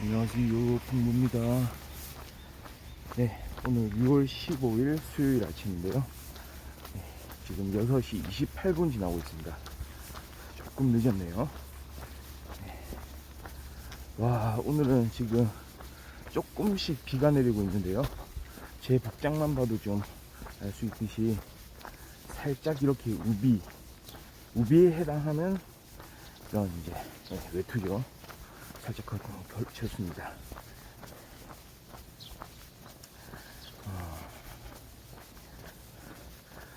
안녕하세요, 풍부입니다. 네, 오늘 6월 15일 수요일 아침인데요. 네, 지금 6시 28분 지나고 있습니다. 조금 늦었네요. 네. 와, 오늘은 지금 조금씩 비가 내리고 있는데요. 제 복장만 봐도 좀 알 수 있듯이 살짝 이렇게 우비에 해당하는 이런 이제 외투죠. 살짝 걸쳤습니다.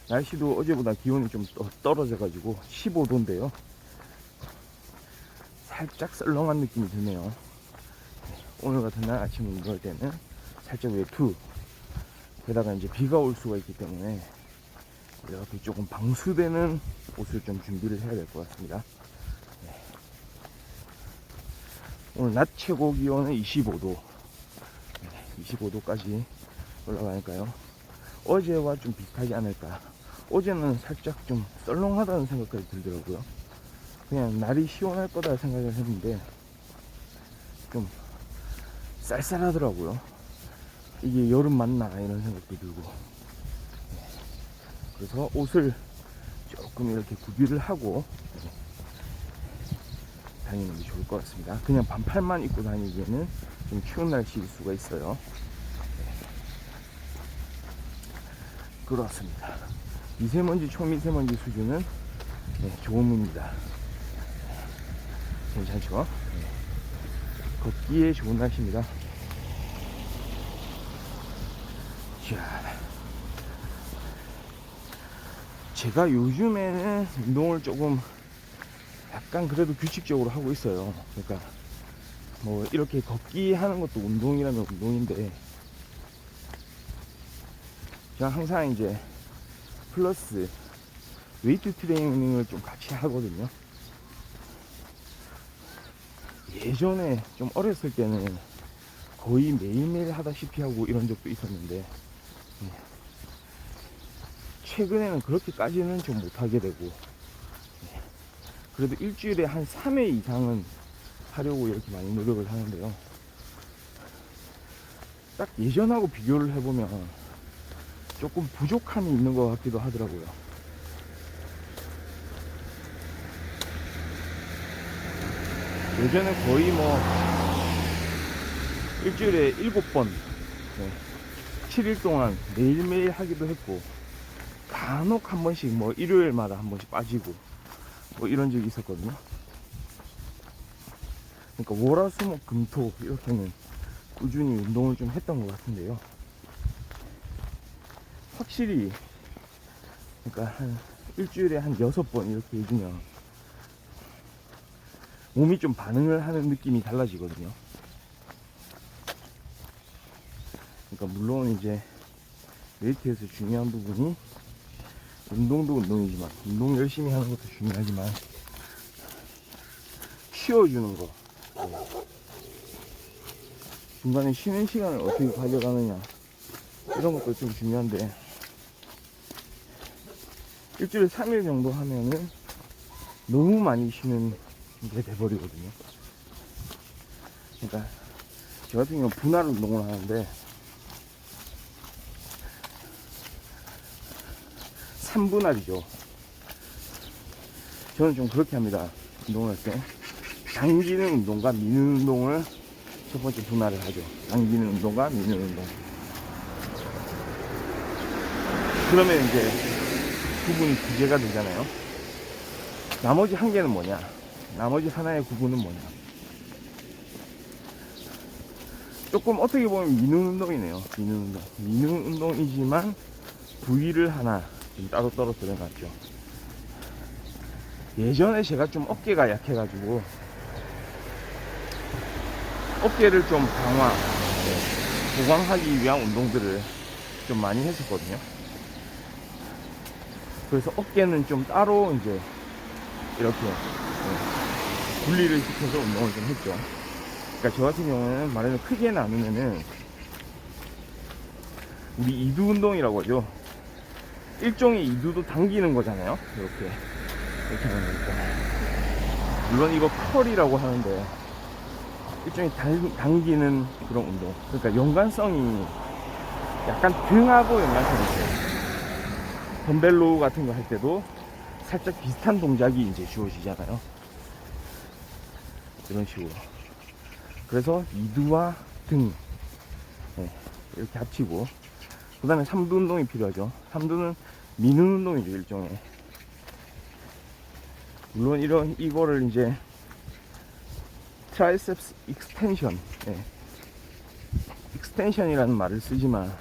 날씨도 어제보다 기온이 좀 떨어져 가지고 15도인데요 살짝 썰렁한 느낌이 드네요. 오늘 같은 날 아침 운동할 때는 살짝 외투, 게다가 이제 비가 올 수가 있기 때문에 이렇게 조금 방수되는 옷을 좀 준비를 해야 될 것 같습니다. 네. 오늘 낮 최고 기온은 25도 25도까지 올라가니까요 어제와 좀 비슷하지 않을까. 어제는 살짝 좀 썰렁하다는 생각까지 들더라고요. 그냥 날이 시원할 거다 생각을 했는데 좀 쌀쌀하더라고요. 이게 여름 맞나 이런 생각도 들고. 그래서 옷을 조금 이렇게 구비를 하고 다니는 게 좋을 것 같습니다. 그냥 반팔만 입고 다니기에는 좀 추운 날씨일 수가 있어요. 그렇습니다. 미세먼지, 초미세먼지 수준은 좋음입니다. 괜찮죠? 걷기에 좋은 날씨입니다. 자, 제가 요즘에는 운동을 조금 약간 그래도 규칙적으로 하고 있어요. 그러니까 뭐 이렇게 걷기 하는 것도 운동이라면 운동인데 제가 항상 이제 플러스 웨이트 트레이닝을 좀 같이 하거든요. 예전에 좀 어렸을 때는 거의 매일매일 하다시피 하고 이런 적도 있었는데 최근에는 그렇게까지는 좀 못하게 되고 그래도 일주일에 한 3회 이상은 하려고 이렇게 많이 노력을 하는데요. 딱 예전하고 비교를 해보면 조금 부족함이 있는 것 같기도 하더라고요. 예전에 거의 뭐 일주일에 7번 7일 동안 매일매일 하기도 했고 간혹 한 번씩 뭐 일요일마다 한 번씩 빠지고 뭐 이런 적이 있었거든요. 그러니까 월화수목금토 이렇게는 꾸준히 운동을 좀 했던 것 같은데요. 확실히 그러니까 한 일주일에 한 6번 이렇게 해주면 몸이 좀 반응을 하는 느낌이 달라지거든요. 그러니까 물론 이제 웨이트에서 중요한 부분이 운동도 운동이지만 운동 열심히 하는 것도 중요하지만 쉬어주는 거, 중간에 쉬는 시간을 어떻게 가져가느냐 이런 것도 좀 중요한데 일주일에 3일 정도 하면은 너무 많이 쉬는 게 돼버리거든요. 그러니까 저 같은 경우는 분할 운동을 하는데 3분할이죠. 저는 좀 그렇게 합니다. 운동을 할 때 당기는 운동과 미는 운동을 첫 번째 분할을 하죠. 당기는 운동과 미는 운동. 그러면 이제 구분이 2개가 되잖아요. 나머지 1개는 뭐냐? 나머지 하나의 구분은 뭐냐? 조금 어떻게 보면 미는 운동이네요. 미는 운동. 미는 운동이지만 부위를 하나 좀 따로 떨어뜨려 놨죠. 예전에 제가 좀 어깨가 약해가지고 어깨를 좀 보강하기 위한 운동들을 좀 많이 했었거든요. 그래서 어깨는 좀 따로 이제 이렇게 분리를 시켜서 운동을 좀 했죠. 그러니까 저 같은 경우는 말하자면 크게 나누면은 우리 이두 운동이라고 하죠. 일종의 이두도 당기는 거잖아요. 이렇게 하는 거니까. 물론 이거 컬이라고 하는데 일종의 당기는 그런 운동. 그러니까 연관성이 약간 등하고 연관성이 있어요. 덤벨로우 같은 거 할 때도 살짝 비슷한 동작이 이제 주어지잖아요. 이런 식으로. 그래서 이두와 등, 네, 이렇게 합치고, 그 다음에 삼두 운동이 필요하죠. 삼두는 미는 운동이죠, 일종의. 물론 이거를 이제 트라이셉스 익스텐션, 익스텐션이라는 말을 쓰지만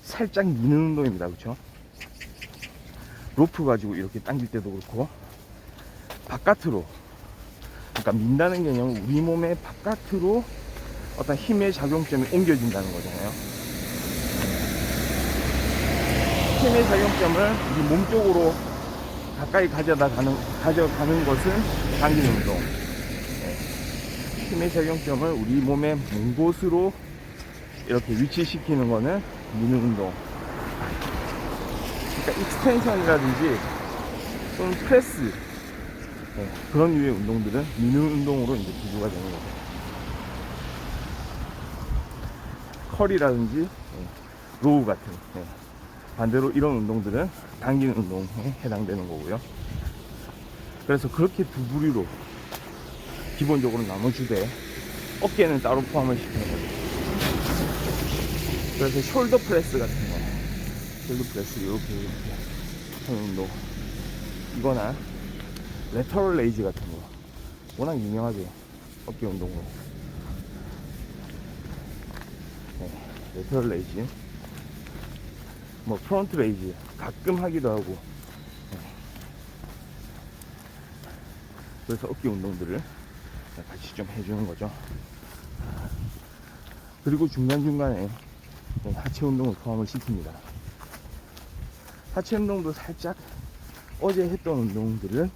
살짝 미는 운동입니다. 그렇죠? 로프 가지고 이렇게 당길 때도 그렇고, 바깥으로, 그러니까 민다는 개념은 우리 몸의 바깥으로 어떤 힘의 작용점이 옮겨진다는 거잖아요. 힘의 작용점을 우리 몸 쪽으로 가까이 가져가는 것은 당기는 운동. 힘의 작용점을 우리 몸의 먼 곳으로 이렇게 위치시키는 거는 미는 운동. 그러니까 익스텐션이라든지 또는 프레스, 그런 류의 운동들은 미는 운동으로 이제 비교가 되는 거죠. 컬이라든지 로우 같은, 반대로 이런 운동들은 당기는 운동에 해당되는 거고요. 그래서 그렇게 두 부류로 기본적으로 나눠주되 어깨는 따로 포함을 시키는 거죠. 그래서 숄더 프레스 같은 거, 숄더 프레스 이렇게 하는 운동, 이거나 레터럴 레이즈 같은 거 워낙 유명하죠, 어깨 운동으로. 레터럴 레이즈, 뭐 프론트 레이즈 가끔 하기도 하고, 그래서 어깨 운동들을 같이 좀 해주는 거죠. 그리고 중간중간에 하체 운동을 포함을 시킵니다. 하체 운동도 살짝 어제 했던 운동들을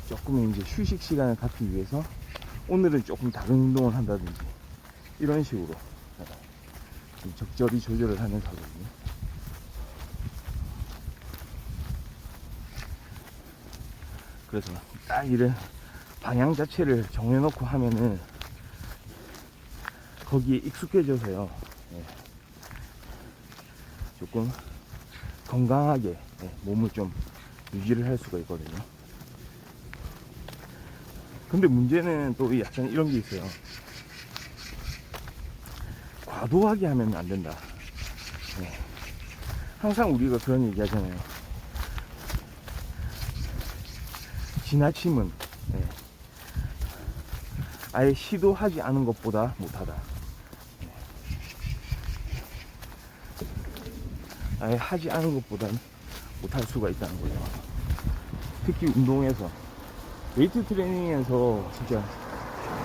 조금 이제 휴식 시간을 갖기 위해서 오늘은 조금 다른 운동을 한다든지 이런 식으로 좀 적절히 조절을 하면서 하거든요. 그래서 딱 이런 방향 자체를 정해놓고 하면은 거기에 익숙해져서요, 조금 건강하게 몸을 좀 유지를 할 수가 있거든요. 근데 문제는 또 약간 이런 게 있어요. 과도하게 하면 안 된다. 항상 우리가 그런 얘기 하잖아요. 지나침은 아예 시도하지 않은 것보다 못하다. 아예 하지 않은 것보다는 못할 수가 있다는 거죠. 특히 운동에서, 웨이트 트레이닝에서 진짜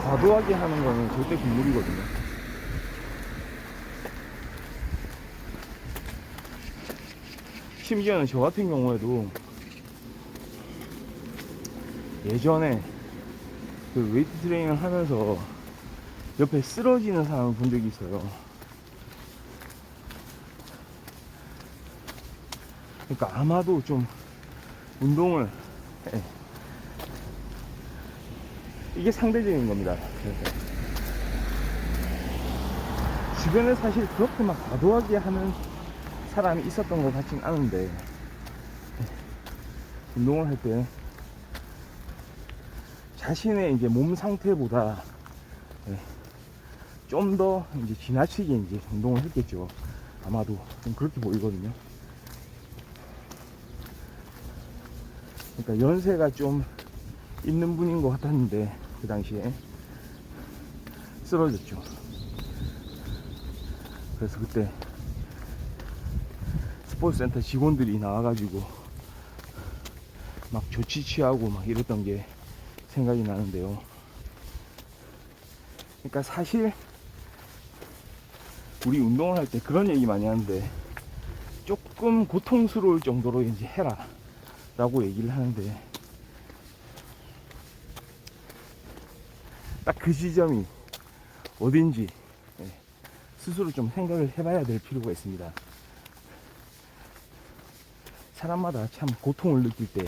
과도하게 하는 거는 절대 금물이거든요. 심지어는 저 같은 경우에도 예전에 그 웨이트 트레이닝을 하면서 옆에 쓰러지는 사람을 본 적이 있어요. 그러니까 아마도 좀 운동을, 이게 상대적인 겁니다. 그래서 주변에 사실 그렇게 막 과도하게 하는 사람이 있었던 것 같진 않은데, 운동을 할 때 자신의 이제 몸 상태보다 좀 더 이제 지나치게 이제 운동을 했겠죠. 아마도 좀 그렇게 보이거든요. 그러니까 연세가 좀 있는 분인 것 같았는데 그 당시에 쓰러졌죠. 그래서 그때 스포츠센터 직원들이 나와가지고 막 조치 취하고 막 이랬던 게 생각이 나는데요. 그러니까 사실 우리 운동을 할 때 그런 얘기 많이 하는데, 조금 고통스러울 정도로 이제 해라 라고 얘기를 하는데, 딱 그 지점이 어딘지 스스로 좀 생각을 해봐야 될 필요가 있습니다. 사람마다 참 고통을 느낄 때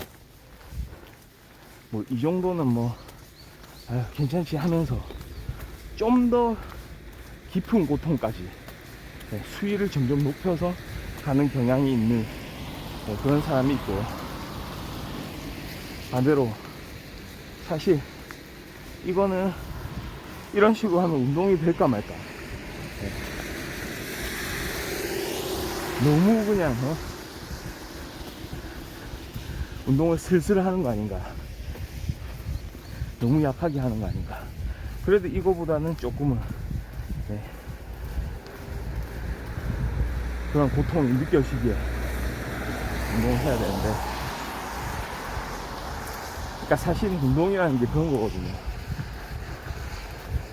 뭐 이 정도는 뭐 괜찮지 하면서 좀 더 깊은 고통까지 수위를 점점 높여서 가는 경향이 있는 그런 사람이 있고, 반대로 사실 이거는 이런 식으로 하면 운동이 될까 말까. 너무 그냥 운동을 슬슬 하는 거 아닌가, 너무 약하게 하는 거 아닌가. 그래도 이거보다는 조금은 그런 고통이 느껴지기에 운동을 해야 되는데, 그러니까 사실 운동이라는 게 그런 거거든요.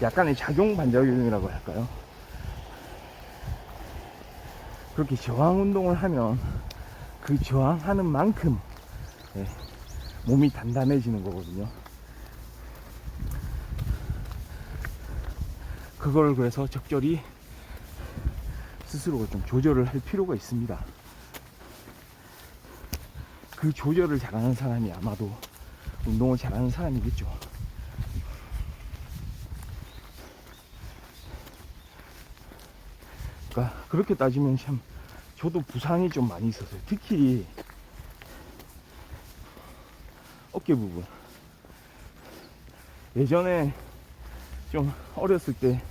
약간의 작용 반작용이라고 할까요? 그렇게 저항 운동을 하면 그 저항하는 만큼 몸이 단단해지는 거거든요. 그걸 그래서 적절히 스스로 좀 조절을 할 필요가 있습니다. 그 조절을 잘하는 사람이 아마도 운동을 잘하는 사람이겠죠. 그러니까 그렇게 따지면 참 저도 부상이 좀 많이 있었어요. 특히 어깨 부분. 예전에 좀 어렸을 때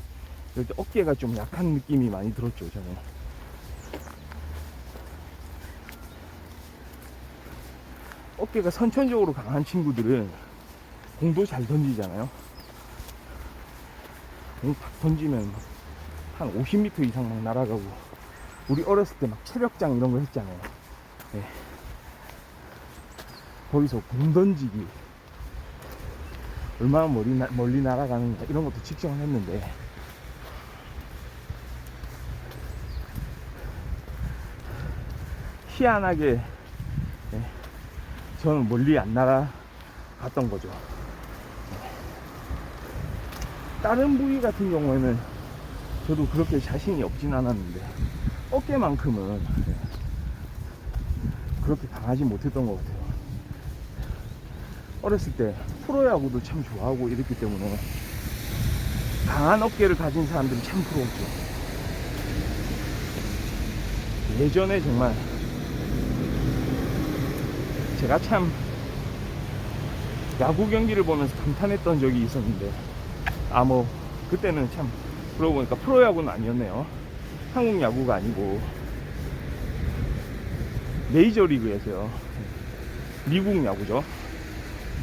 이럴 때 어깨가 좀 약한 느낌이 많이 들었죠, 저는. 어깨가 선천적으로 강한 친구들은 공도 잘 던지잖아요. 공 탁 던지면 한 50m 이상 막 날아가고, 우리 어렸을 때 막 체력장 이런 거 했잖아요. 네. 거기서 공 던지기 얼마나 멀리 날아가는가 이런 것도 측정을 했는데, 희한하게 저는 멀리 안 날아갔던 거죠. 다른 부위 같은 경우에는 저도 그렇게 자신이 없진 않았는데 어깨만큼은 그렇게 강하지 못했던 것 같아요. 어렸을 때 프로야구도 참 좋아하고 이랬기 때문에 강한 어깨를 가진 사람들이 참 부러웠죠. 예전에 정말 제가 참 야구 경기를 보면서 감탄했던 적이 있었는데, 뭐 그때는 참 그러고 보니까 프로야구는 아니었네요. 한국 야구가 아니고 메이저리그에서요. 미국 야구죠.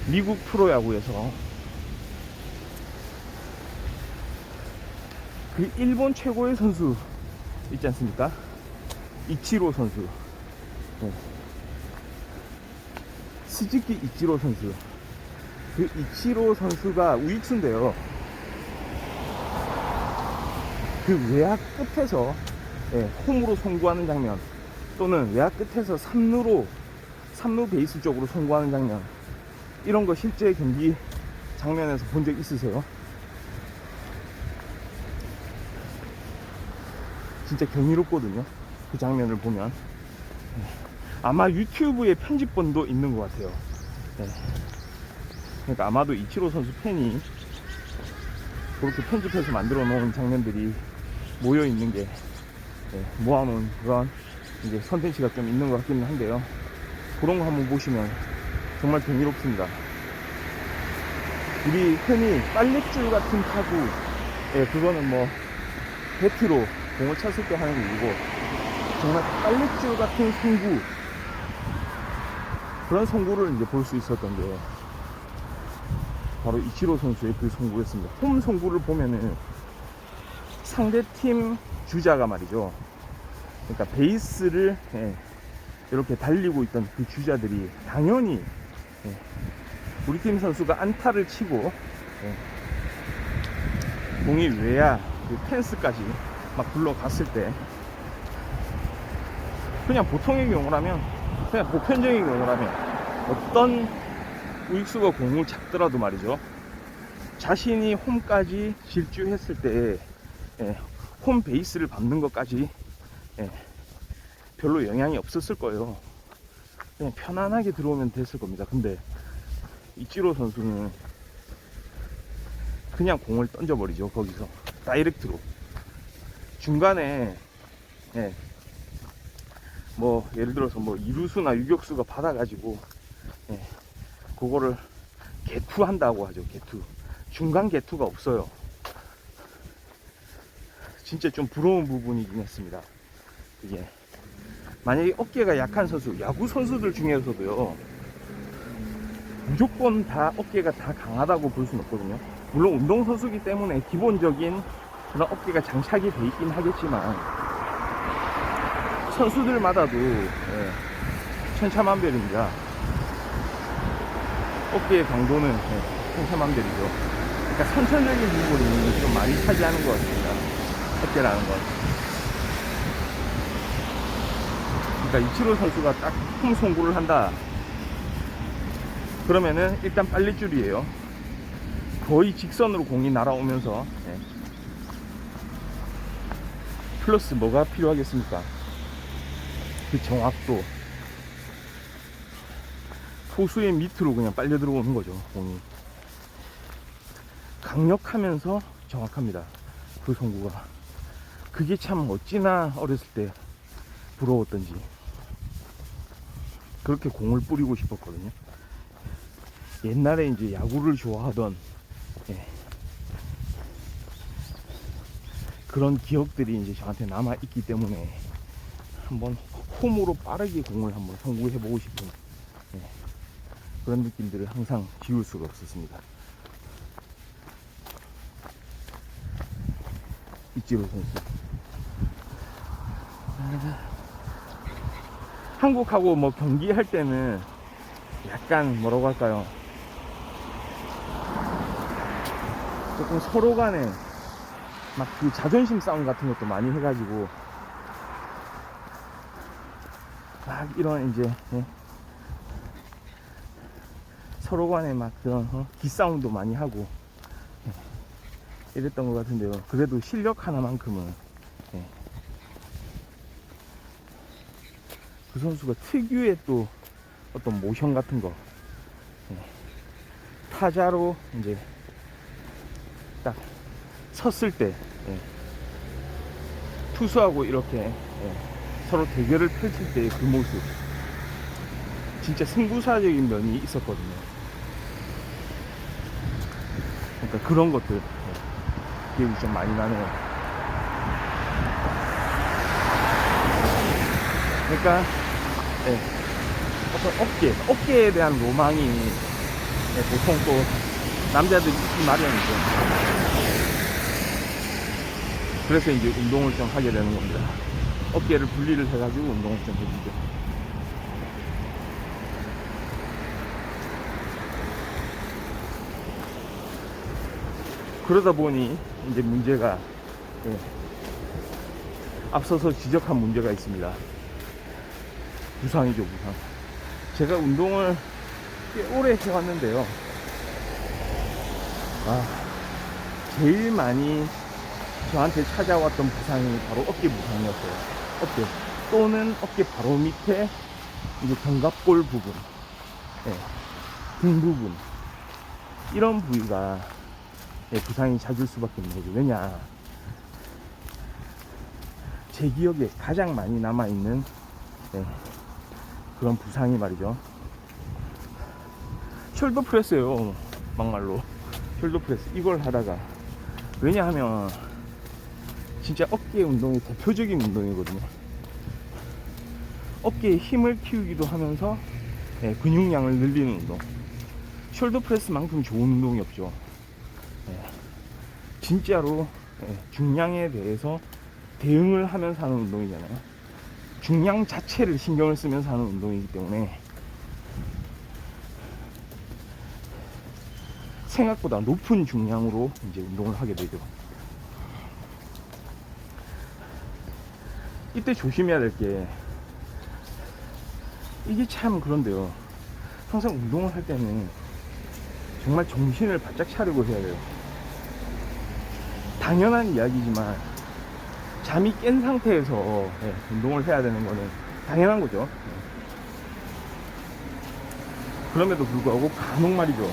미국 프로야구에서 그 일본 최고의 선수 있지 않습니까? 이치로 선수. 스즈키 이치로 선수. 그 이치로 선수가 우익수인데요. 그 외야 끝에서 홈으로 송구하는 장면, 또는 외야 끝에서 3루로 3루 베이스 쪽으로 송구하는 장면, 이런 거 실제 경기 장면에서 본 적 있으세요? 진짜 경이롭거든요. 그 장면을 보면 아마 유튜브에 편집본도 있는 것 같아요. 그러니까 아마도 이치로 선수 팬이 그렇게 편집해서 만들어 놓은 장면들이 모여 있는 게 모아놓은 그런 이제 컨텐츠가 좀 있는 것 같기는 한데요. 그런 거 한번 보시면 정말 경이롭습니다. 우리 흔히 빨랫줄 같은 타구, 그거는 뭐 배트로 공을 찼을 때 하는 일이고, 정말 빨랫줄 같은 송구, 그런 송구를 이제 볼 수 있었던 게 바로 이치로 선수의 그 송구였습니다. 홈 송구를 보면은 상대팀 주자가 말이죠, 그러니까 베이스를 이렇게 달리고 있던 그 주자들이 당연히 우리 팀 선수가 안타를 치고 공이 외야 그 펜스까지 막 굴러갔을 때, 그냥 보통의 경우라면, 그냥 보편적인 경우라면 어떤 우익수가 공을 잡더라도 말이죠, 자신이 홈까지 질주했을 때 홈 베이스를 밟는 것까지 별로 영향이 없었을 거예요. 그냥 편안하게 들어오면 됐을 겁니다. 근데 이치로 선수는 그냥 공을 던져버리죠. 거기서 다이렉트로. 중간에 예, 뭐 예를 들어서 뭐 이루수나 유격수가 받아가지고 예, 그거를 개투 한다고 하죠. 개투. 중간 개투가 없어요. 진짜 좀 부러운 부분이긴 했습니다. 이게 만약에 어깨가 약한 선수, 야구 선수들 중에서도요, 무조건 다 어깨가 다 강하다고 볼 수는 없거든요. 물론 운동선수이기 때문에 기본적인 그런 어깨가 장착이 돼 있긴 하겠지만, 선수들마다도 예, 천차만별입니다. 어깨의 강도는 예, 천차만별이죠. 그러니까 선천적인 부분이 좀 많이 차지하는 것 같습니다. 어깨라는 건. 그러니까 이치로 선수가 딱 홈송구를 한다 그러면은 일단 빨랫줄이에요. 거의 직선으로 공이 날아오면서 예. 플러스 뭐가 필요하겠습니까? 그 정확도. 투수의 밑으로 그냥 빨려 들어오는 거죠. 공이 강력하면서 정확합니다. 그 송구가. 그게 참 어찌나 어렸을 때 부러웠던지. 그렇게 공을 뿌리고 싶었거든요. 옛날에 이제 야구를 좋아하던 예, 그런 기억들이 이제 저한테 남아 있기 때문에 한번 홈으로 빠르게 공을 한번 송구해 보고 싶은 예, 그런 느낌들을 항상 지울 수가 없었습니다. 이치로 선수. 한국하고 뭐 경기할 때는 약간 뭐라고 할까요? 조금 서로 간에 막 그 자존심 싸움 같은 것도 많이 해가지고 막 이런 이제 예, 서로 간에 막 그런 기싸움도 많이 하고 예, 이랬던 것 같은데요. 그래도 실력 하나만큼은 예, 그 선수가 특유의 또 어떤 모션 같은 거 예, 타자로 이제 딱 섰을 때 예, 투수하고 이렇게 예, 서로 대결을 펼칠 때의 그 모습, 진짜 승부사적인 면이 있었거든요. 그러니까 그런 것들 예, 기억이 좀 많이 나네요. 그러니까 예, 어떤 어깨에 대한 로망이 예, 보통 또 남자들이 있기 마련이죠. 그래서 이제 운동을 좀 하게 되는 겁니다. 어깨를 분리를 해가지고 운동을 좀 해주죠. 그러다 보니 이제 문제가 예, 앞서서 지적한 문제가 있습니다. 부상이죠, 부상. 제가 운동을 꽤 오래 해왔는데요. 제일 많이 저한테 찾아왔던 부상이 바로 어깨 부상이었어요. 어깨 또는 어깨 바로 밑에 이제 견갑골 부분, 예, 등 부분, 이런 부위가 예, 부상이 잦을 수밖에 없는 거죠. 왜냐, 제 기억에 가장 많이 남아있는 예, 그런 부상이 말이죠, 숄더 프레스예요. 막말로 숄더 프레스. 이걸 하다가, 왜냐하면 진짜 어깨 운동이 대표적인 운동이거든요. 어깨에 힘을 키우기도 하면서 예, 근육량을 늘리는 운동. 숄더 프레스만큼 좋은 운동이 없죠. 예, 진짜로 예, 중량에 대해서 대응을 하면서 하는 운동이잖아요. 중량 자체를 신경을 쓰면서 하는 운동이기 때문에 생각보다 높은 중량으로 이제 운동을 하게 되죠. 이때 조심해야 될 게, 이게 참 그런데요. 항상 운동을 할 때는 정말 정신을 바짝 차리고 해야 돼요. 당연한 이야기지만 잠이 깬 상태에서 예, 운동을 해야 되는 거는 당연한 거죠. 그럼에도 불구하고 간혹 말이죠,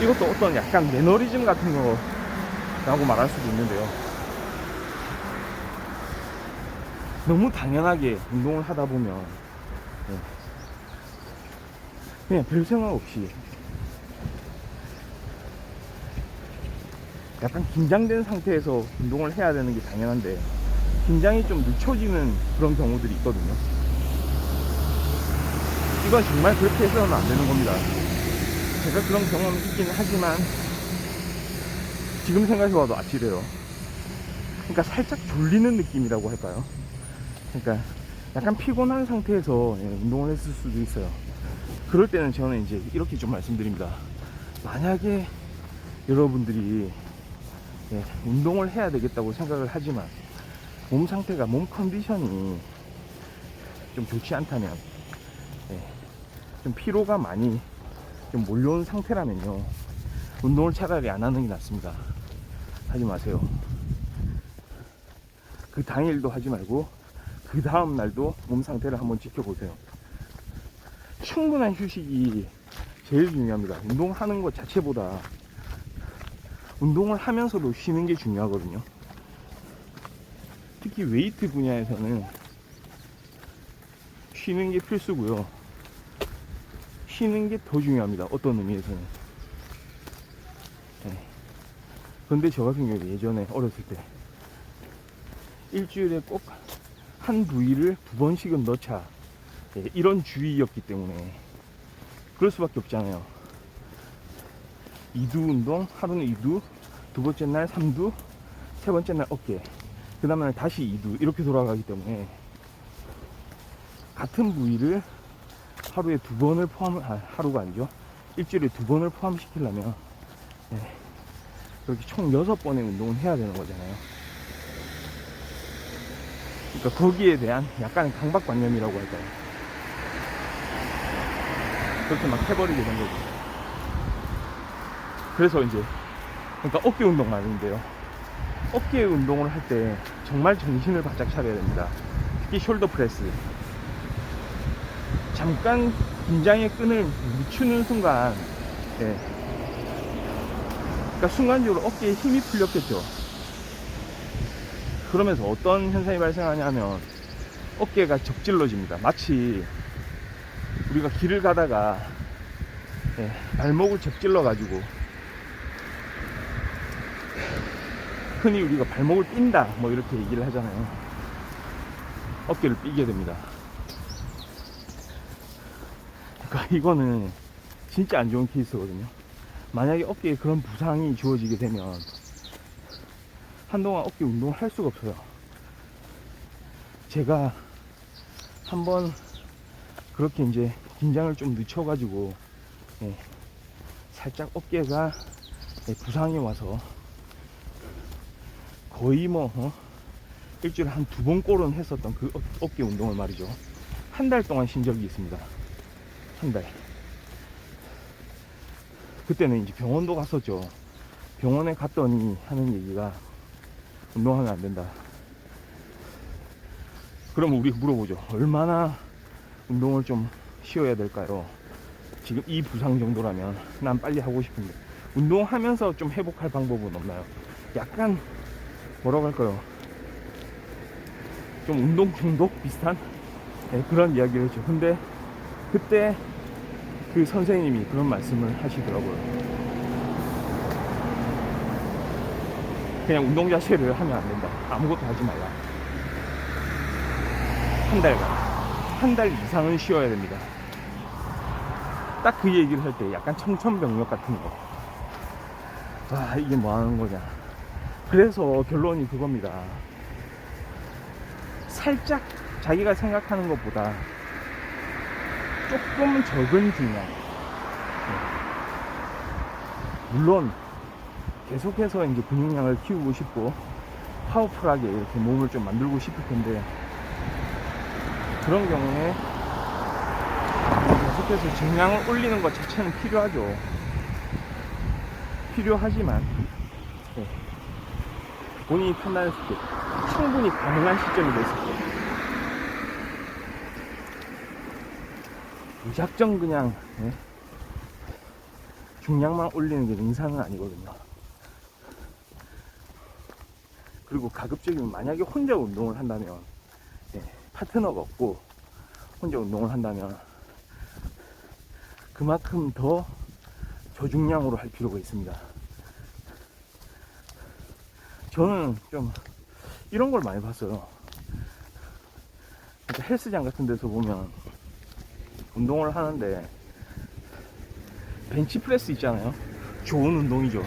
이것도 어떤 약간 매너리즘 같은 거라고 말할 수도 있는데요. 너무 당연하게 운동을 하다 보면 그냥 별 생각 없이 약간 긴장된 상태에서 운동을 해야 되는 게 당연한데 긴장이 좀 늦춰지는 그런 경우들이 있거든요. 이건 정말 그렇게 해서는 안 되는 겁니다. 제가 그런 경험이 있긴 하지만 지금 생각해봐도 아찔해요. 그러니까 살짝 졸리는 느낌이라고 할까요? 그러니까 약간 피곤한 상태에서 운동을 했을 수도 있어요. 그럴 때는 저는 이제 이렇게 좀 말씀드립니다. 만약에 여러분들이 운동을 해야 되겠다고 생각을 하지만 몸 상태가, 몸 컨디션이 좀 좋지 않다면, 좀 피로가 많이 좀 몰려온 상태라면요, 운동을 차라리 안 하는 게 낫습니다. 하지 마세요. 그 당일도 하지 말고 그 다음 날도 몸 상태를 한번 지켜보세요. 충분한 휴식이 제일 중요합니다. 운동하는 것 자체보다 운동을 하면서도 쉬는 게 중요하거든요. 특히 웨이트 분야에서는 쉬는 게 필수고요. 쉬는 게 더 중요합니다. 어떤 의미에서는. 그런데 저 같은 경우에 예전에 어렸을 때 일주일에 꼭 한 부위를 2번씩은 넣자, 이런 주의였기 때문에 그럴 수밖에 없잖아요. 2두 운동, 하루는 2두, 두 번째 날 3두, 세 번째 날 어깨, 그 다음 날 다시 2두, 이렇게 돌아가기 때문에 같은 부위를 하루에 2번을 하루가 아니죠, 일주일에 2번을 포함시키려면 그렇게 총 6번의 운동을 해야 되는 거잖아요. 그러니까 거기에 대한 약간의 강박관념이라고 할까요? 그렇게 막 해버리게 된 거죠. 그래서 이제, 그러니까 어깨 운동 말인데요, 어깨 운동을 할 때 정말 정신을 바짝 차려야 됩니다. 특히 숄더 프레스. 잠깐 긴장의 끈을 늦추는 순간, 그러니까 순간적으로 어깨에 힘이 풀렸겠죠. 그러면서 어떤 현상이 발생하냐면 어깨가 접질러집니다. 마치 우리가 길을 가다가 발목을 접질러 가지고, 흔히 우리가 발목을 삔다 뭐 이렇게 얘기를 하잖아요. 어깨를 삐게 됩니다. 그러니까 이거는 진짜 안 좋은 케이스거든요. 만약에 어깨에 그런 부상이 주어지게 되면 한동안 어깨 운동을 할 수가 없어요. 제가 한번 그렇게 이제 긴장을 좀 늦춰가지고 살짝 어깨가 부상이 와서 거의 뭐 일주일에 한 2번 꼴은 했었던 그 어깨 운동을 말이죠, 한 달 동안 쉰 적이 있습니다. 한 달. 그때는 이제 병원도 갔었죠. 병원에 갔더니 하는 얘기가 운동하면 안 된다. 그럼 우리 물어보죠. 얼마나 운동을 좀 쉬어야 될까요? 지금 이 부상 정도라면 난 빨리 하고 싶은데 운동하면서 좀 회복할 방법은 없나요? 약간 뭐라고 할까요? 좀 운동 중독 비슷한 그런 이야기를 했죠. 근데 그때 그 선생님이 그런 말씀을 하시더라고요. 그냥 운동 자체를 하면 안 된다. 아무것도 하지 말라. 한 달간, 한 달 이상은 쉬어야 됩니다. 딱 그 얘기를 할 때 약간 청천벽력 같은 거. 와, 이게 뭐 하는 거냐. 그래서 결론이 그겁니다. 살짝 자기가 생각하는 것보다 조금 적은 중량. 물론 계속해서 이제 근육량을 키우고 싶고 파워풀하게 이렇게 몸을 좀 만들고 싶을 텐데, 그런 경우에 계속해서 증량을 올리는 것 자체는 필요하죠. 필요하지만 본인이 판단했을 때 충분히 가능한 시점이 됐을 때 무작정 그냥 중량만 올리는 게 능사는 아니거든요. 그리고 가급적이면 만약에 혼자 운동을 한다면, 파트너가 없고 혼자 운동을 한다면 그만큼 더 저중량으로 할 필요가 있습니다. 저는 좀 이런 걸 많이 봤어요. 그러니까 헬스장 같은 데서 보면 운동을 하는데 벤치프레스 있잖아요. 좋은 운동이죠.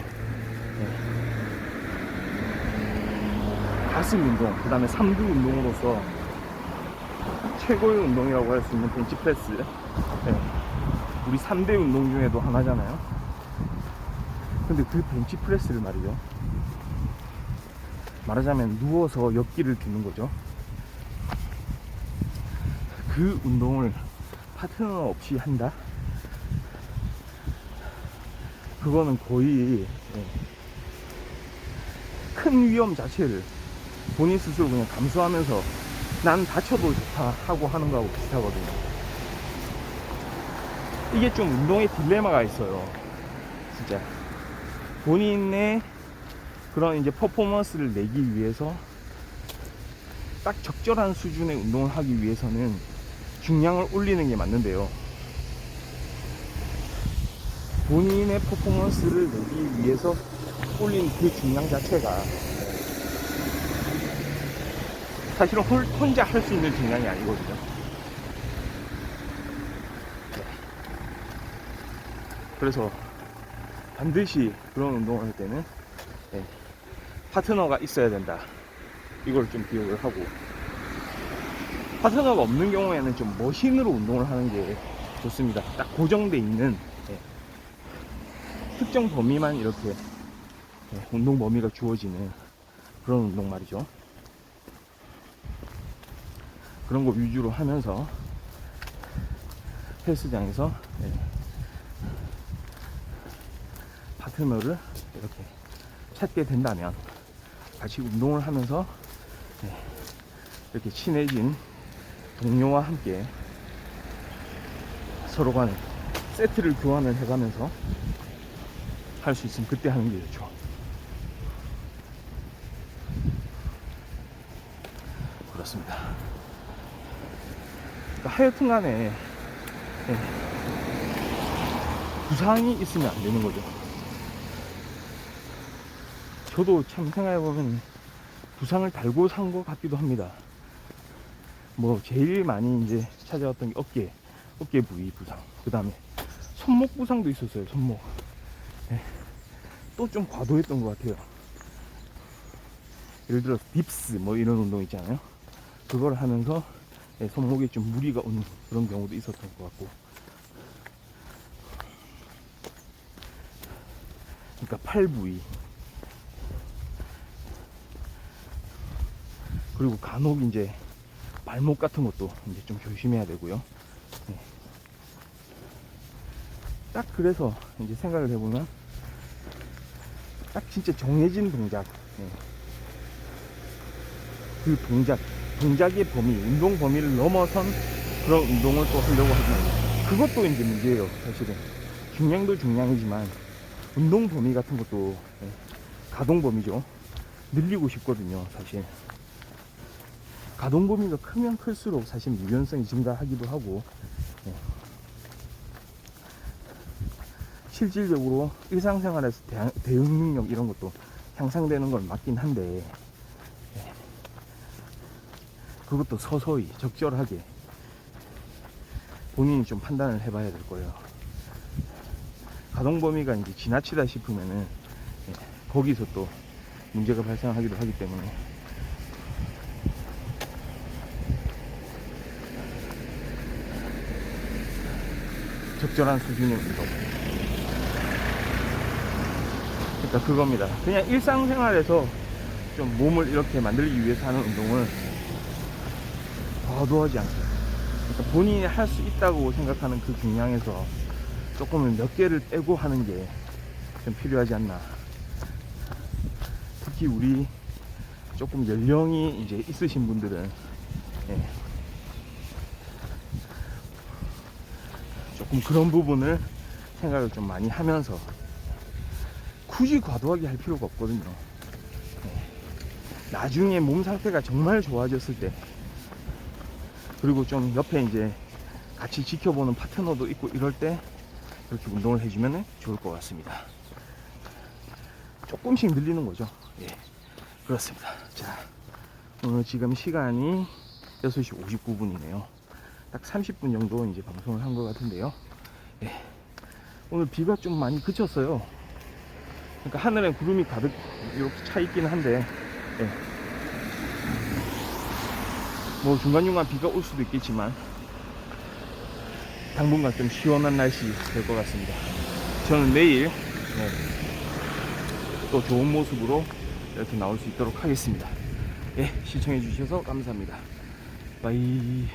가슴 운동, 그 다음에 삼두 운동으로서 최고의 운동이라고 할 수 있는 벤치프레스. 우리 3대 운동 중에도 하나잖아요. 근데 그 벤치프레스를 말이죠, 말하자면 누워서 옆길을 드는 거죠. 그 운동을 파트너 없이 한다? 그거는 거의 큰 위험 자체를 본인 스스로 그냥 감수하면서 난 다쳐도 좋다 하고 하는 거하고 비슷하거든요. 이게 좀 운동의 딜레마가 있어요. 진짜 본인의 그런 이제 퍼포먼스를 내기 위해서 딱 적절한 수준의 운동을 하기 위해서는 중량을 올리는 게 맞는데요, 본인의 퍼포먼스를 내기 위해서 올린 그 중량 자체가 사실은 혼자 할 수 있는 중량이 아니거든요. 그래서 반드시 그런 운동을 할 때는 파트너가 있어야 된다, 이걸 좀 기억을 하고, 파트너가 없는 경우에는 좀 머신으로 운동을 하는 게 좋습니다. 딱 고정돼 있는 특정 범위만 이렇게 운동 범위가 주어지는 그런 운동 말이죠. 그런 거 위주로 하면서 헬스장에서 파트너를 이렇게 찾게 된다면 같이 운동을 하면서 이렇게 친해진 동료와 함께 서로 간에 세트를 교환을 해가면서 할 수 있으면 그때 하는 게 좋죠. 그렇습니다. 그러니까 하여튼 간에 부상이 있으면 안 되는 거죠. 저도 참 생각해보면 부상을 달고 산 것 같기도 합니다. 뭐 제일 많이 이제 찾아왔던 게 어깨 부위 부상, 그 다음에 손목 부상도 있었어요. 손목. 또 좀 과도했던 것 같아요. 예를 들어 딥스 뭐 이런 운동 있잖아요. 그걸 하면서 손목에 좀 무리가 오는 그런 경우도 있었던 것 같고. 그러니까 팔 부위, 그리고 간혹 이제 발목 같은 것도 이제 좀 조심해야 되고요. 딱 그래서 이제 생각을 해보면 딱 진짜 정해진 동작, 그 동작의 범위, 운동 범위를 넘어선 그런 운동을 또 하려고 하지만 그것도 이제 문제예요. 사실은 중량도 중량이지만 운동 범위 같은 것도 가동 범위죠. 늘리고 싶거든요. 사실 가동 범위가 크면 클수록 사실 유연성이 증가하기도 하고 실질적으로 일상생활에서 대응 능력 이런 것도 향상되는 건 맞긴 한데 그것도 서서히 적절하게 본인이 좀 판단을 해봐야 될 거예요. 가동 범위가 이제 지나치다 싶으면은 거기서 또 문제가 발생하기도 하기 때문에 적절한 수준의 운동. 그러니까 그겁니다. 그냥 일상생활에서 좀 몸을 이렇게 만들기 위해서 하는 운동을 과도하지 않게, 그러니까 본인이 할 수 있다고 생각하는 그 중량에서 조금은 몇 개를 떼고 하는 게 좀 필요하지 않나. 특히 우리 조금 연령이 이제 있으신 분들은 조금 그런 부분을 생각을 좀 많이 하면서 굳이 과도하게 할 필요가 없거든요. 나중에 몸 상태가 정말 좋아졌을 때, 그리고 좀 옆에 이제 같이 지켜보는 파트너도 있고 이럴 때 이렇게 운동을 해주면 좋을 것 같습니다. 조금씩 늘리는 거죠. 예, 그렇습니다. 자, 오늘 지금 시간이 6시 59분이네요. 딱 30분 정도 이제 방송을 한 것 같은데요. 예, 오늘 비가 좀 많이 그쳤어요. 그러니까 하늘에 구름이 가득 이렇게 차 있긴 한데, 예, 뭐 중간중간 비가 올 수도 있겠지만 당분간 좀 시원한 날씨 될 것 같습니다. 저는 내일 또 좋은 모습으로 이렇게 나올 수 있도록 하겠습니다. 예, 시청해 주셔서 감사합니다. 바이.